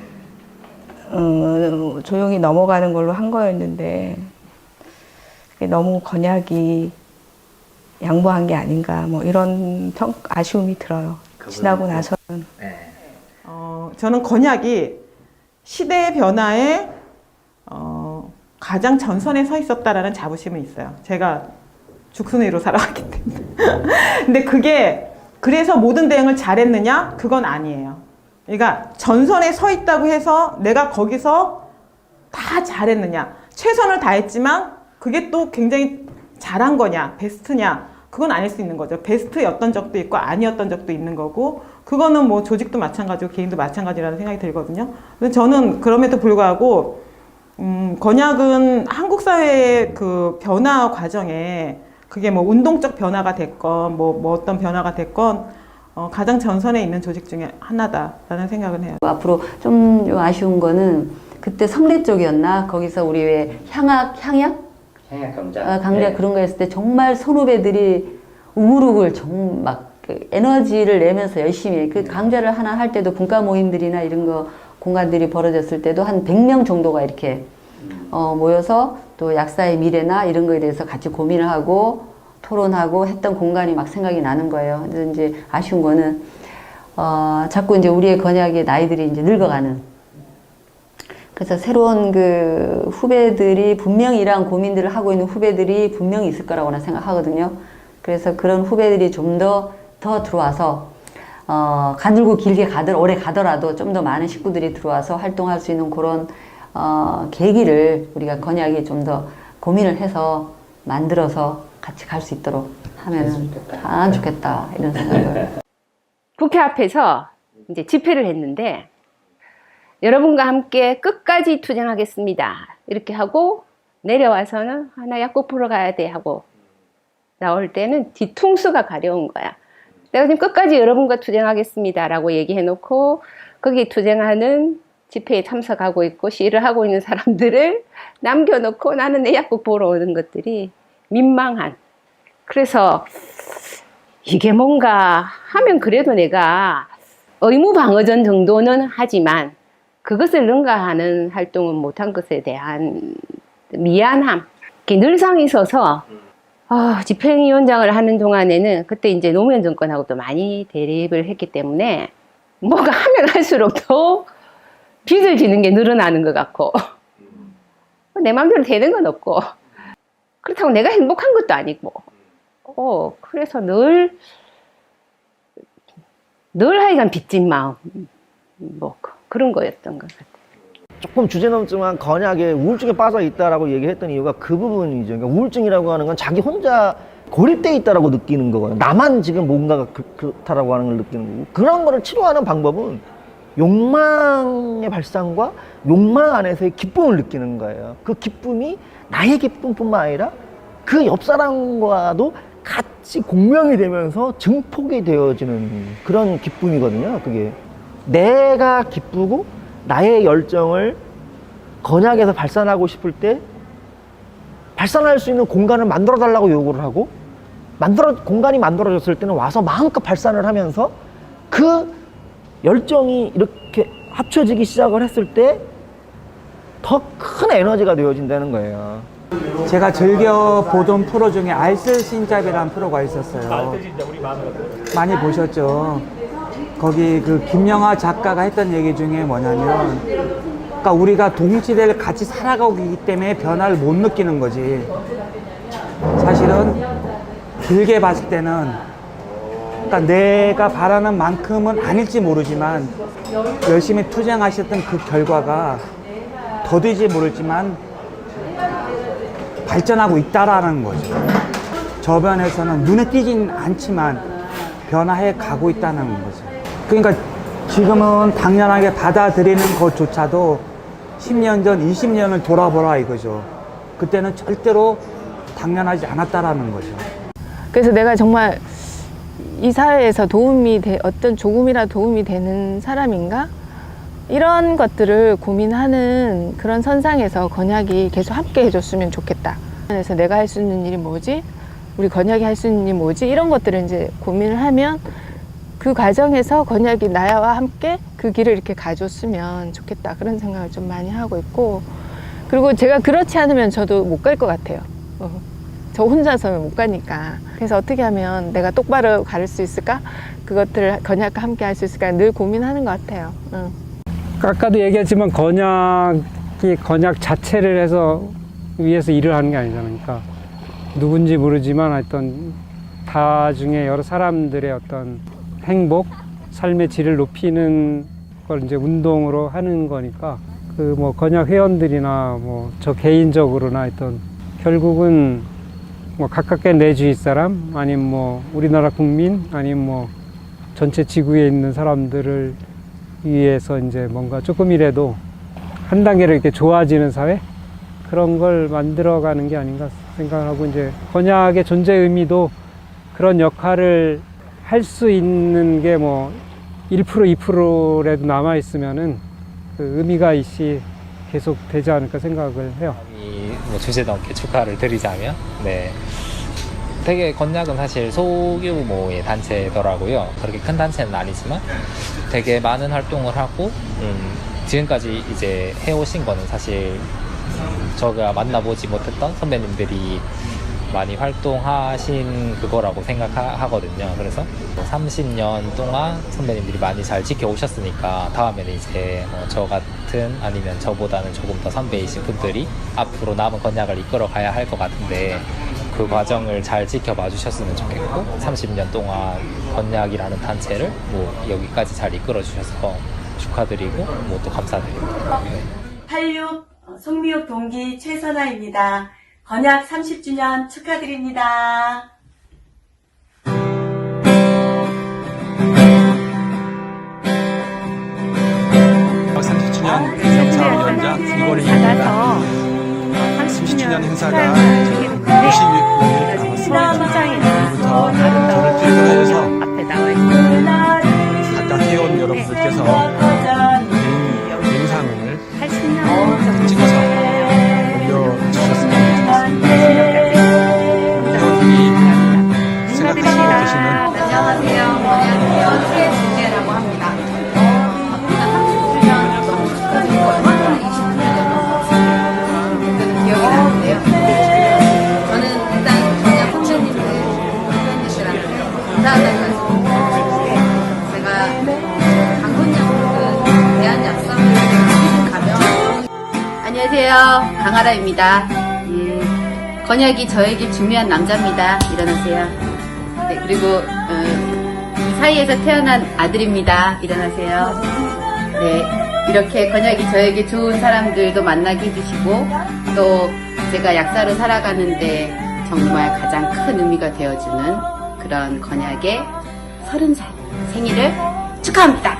조용히 넘어가는 걸로 한 거였는데 너무 건약이 양보한 게 아닌가 뭐 이런 아쉬움이 들어요. 지나고 나서는.
저는 건약이 시대의 변화에 가장 전선에 서 있었다라는 자부심은 있어요. 제가 죽순이로 살아왔기 때문에. 근데 그게 그래서 모든 대응을 잘했느냐? 그건 아니에요. 그러니까 전선에 서 있다고 해서 내가 거기서 다 잘했느냐? 최선을 다했지만 그게 또 굉장히 잘한 거냐? 베스트냐? 그건 아닐 수 있는 거죠. 베스트였던 적도 있고 아니었던 적도 있는 거고 그거는 뭐 조직도 마찬가지고 개인도 마찬가지라는 생각이 들거든요. 근데 저는 그럼에도 불구하고 건약은 한국 사회의 그 변화 과정에 그게 뭐 운동적 변화가 됐건 뭐 어떤 변화가 됐건 가장 전선에 있는 조직 중에 하나다라는 생각은 해요.
앞으로 좀 아쉬운 거는 그때 성대 쪽이었나? 거기서 우리 왜 향약 강자 그런 거 했을 때 정말 선후배들이 우글우글 정말 그 에너지를 내면서 열심히 그 강좌를 하나 할 때도 분과 모임들이나 이런 거 공간들이 벌어졌을 때도 한 100명 정도가 이렇게 모여서 또 약사의 미래나 이런 거에 대해서 같이 고민을 하고 토론하고 했던 공간이 막 생각이 나는 거예요. 근데 이제 아쉬운 거는 자꾸 이제 우리의 건약의 나이들이 이제 늙어가는. 그래서 새로운 그 후배들이 분명히 이러한 고민들을 하고 있는 후배들이 분명히 있을 거라고 나 생각하거든요. 그래서 그런 후배들이 좀 더 들어와서 가늘고 길게 오래 가더라도 좀 더 많은 식구들이 들어와서 활동할 수 있는 그런 계기를 우리가 건약이 좀 더 고민을 해서 만들어서 같이 갈 수 있도록 하면은 좋겠다 이런 생각을.
국회 앞에서 이제 집회를 했는데 여러분과 함께 끝까지 투쟁하겠습니다. 이렇게 하고 내려와서는 나 약국 보러 가야 돼 하고 나올 때는 뒤통수가 가려운 거야. 내가 지금 끝까지 여러분과 투쟁하겠습니다 라고 얘기해놓고 거기 투쟁하는 집회에 참석하고 있고 시위를 하고 있는 사람들을 남겨놓고 나는 내 약국 보러 오는 것들이 민망한. 그래서 이게 뭔가 하면 그래도 내가 의무방어전 정도는 하지만 그것을 능가하는 활동은 못한 것에 대한 미안함, 늘상 있어서 집행위원장을 하는 동안에는 그때 이제 노무현 정권하고도 많이 대립을 했기 때문에 뭐가 하면 할수록 더 빚을 지는 게 늘어나는 것 같고 내 마음대로 되는 건 없고 그렇다고 내가 행복한 것도 아니고 그래서 늘 하여간 빚진 마음 뭐 그런 거였던 것 같아요.
조금 주제넘지만 건약에 우울증에 빠져 있다라고 얘기했던 이유가 그 부분이죠. 그러니까 우울증이라고 하는 건 자기 혼자 고립돼 있다라고 느끼는 거거든요. 나만 지금 뭔가가 그렇다라고 하는 걸 느끼는 거고, 그런 거를 치료하는 방법은 욕망의 발상과 욕망 안에서의 기쁨을 느끼는 거예요. 그 기쁨이 나의 기쁨뿐만 아니라 그 옆 사람과도 같이 공명이 되면서 증폭이 되어지는 그런 기쁨이거든요. 그게 내가 기쁘고 나의 열정을 건약에서 발산하고 싶을 때 발산할 수 있는 공간을 만들어 달라고 요구를 하고 공간이 만들어졌을 때는 와서 마음껏 발산을 하면서 그 열정이 이렇게 합쳐지기 시작을 했을 때 더 큰 에너지가 되어진다는 거예요.
제가 즐겨 보던 프로 중에 알쓸신잡이라는 프로가 있었어요. 많이 보셨죠? 거기 그 김영하 작가가 했던 얘기 중에 뭐냐면, 그러니까 우리가 동시대를 같이 살아가고 있기 때문에 변화를 못 느끼는 거지. 사실은 길게 봤을 때는, 그러니까 내가 바라는 만큼은 아닐지 모르지만 열심히 투쟁하셨던 그 결과가 더디지 모르지만 발전하고 있다라는 거죠. 저변에서는 눈에 띄진 않지만 변화해 가고 있다는 거죠. 그러니까 지금은 당연하게 받아들이는 것조차도 10년 전, 20년을 돌아보라 이거죠. 그때는 절대로 당연하지 않았다라는 거죠.
그래서 내가 정말 이 사회에서 어떤 조금이라도 도움이 되는 사람인가? 이런 것들을 고민하는 그런 선상에서 건약이 계속 함께 해줬으면 좋겠다. 그래서 내가 할 수 있는 일이 뭐지? 우리 건약이 할 수 있는 일이 뭐지? 이런 것들을 이제 고민을 하면 그 과정에서 건약이 나와 함께 그 길을 이렇게 가줬으면 좋겠다. 그런 생각을 좀 많이 하고 있고, 그리고 제가 그렇지 않으면 저도 못 갈 것 같아요. 저 혼자서는 못 가니까. 그래서 어떻게 하면 내가 똑바로 갈 수 있을까? 그것들을 건약과 함께 할 수 있을까? 늘 고민하는 것 같아요.
아까도 얘기했지만 건약이 건약 자체를 해서 위해서 일을 하는 게 아니잖아요. 그러니까 누군지 모르지만 하여튼 다 중에 여러 사람들의 어떤 행복, 삶의 질을 높이는 걸 이제 운동으로 하는 거니까 그 뭐 건약 회원들이나 뭐 저 개인적으로나 하여튼 결국은 뭐 가깝게 내 주위 사람 아니면 뭐 우리나라 국민 아니면 뭐 전체 지구에 있는 사람들을 위해서 이제 뭔가 조금이라도 한 단계를 이렇게 좋아지는 사회 그런 걸 만들어가는 게 아닌가 생각하고, 이제 건약의 존재 의미도 그런 역할을 할 수 있는 게 뭐 1% 2%라도 남아 있으면은 그 의미가 있이 계속 되지 않을까 생각을 해요.
뭐 주제넘게 축하를 드리자면, 네. 되게 건약은 사실 소규모의 단체더라고요. 그렇게 큰 단체는 아니지만 되게 많은 활동을 하고 지금까지 이제 해오신 거는 사실 제가 만나보지 못했던 선배님들이 많이 활동하신 그거라고 생각하거든요. 그래서 30년 동안 선배님들이 많이 잘 지켜오셨으니까 다음에는 이제 뭐 저 같은 아니면 저보다는 조금 더 선배이신 분들이 앞으로 남은 건약을 이끌어 가야 할 것 같은데, 그 과정을 잘 지켜봐 주셨으면 좋겠고 30년 동안 건약이라는 단체를 뭐 여기까지 잘 이끌어 주셔서 축하드리고 뭐 또 감사드립니다.
86 송미옥 동기 최선아입니다. 건약 30주년 축하드립니다.
30주년 행사위원장 이건희입니다. 30주년 행사가 60여일 남았습니다. 오늘부터 저를 필두로 해서 각각 회원 여러분들께서 영상을 찍어서 올려주셨으면 좋겠습니다. 회원들이 생각하시고 계시는
안녕하세요. 건약 회원 최진재라고 합니다. 기억이 나는데요. 저는 일단 건약 선배님들, 선배님들한테 감사하다는 말씀. 제가 강건약국은 대한약성을 기분 가벼운. 안녕하세요. 강하라입니다. 예, 건약이 저에게 중요한 남자입니다. 일어나세요. 네, 그리고 이 사이에서 태어난 아들입니다. 일어나세요. 네. 이렇게 건약이 저에게 좋은 사람들도 만나게 해주시고 또 제가 약사로 살아가는데 정말 가장 큰 의미가 되어주는 그런 건약의 30살 생일을 축하합니다.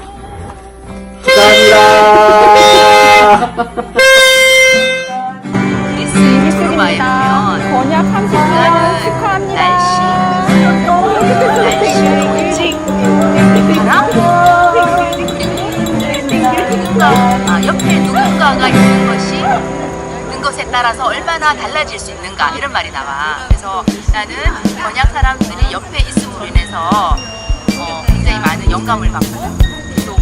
그리스 두루마에 보면 건약 30주년 축하합니다. 날씨, 일찍, 바람, 옆에 누군가가 있는 것에 따라서 얼마나 달라질 수 있는가 이런 말이 나와. 그래서 나는 건약 사람들이 옆에 있음으로 인해서 굉장히 많은 영감을 받고 또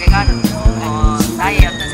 내가 나의 어떤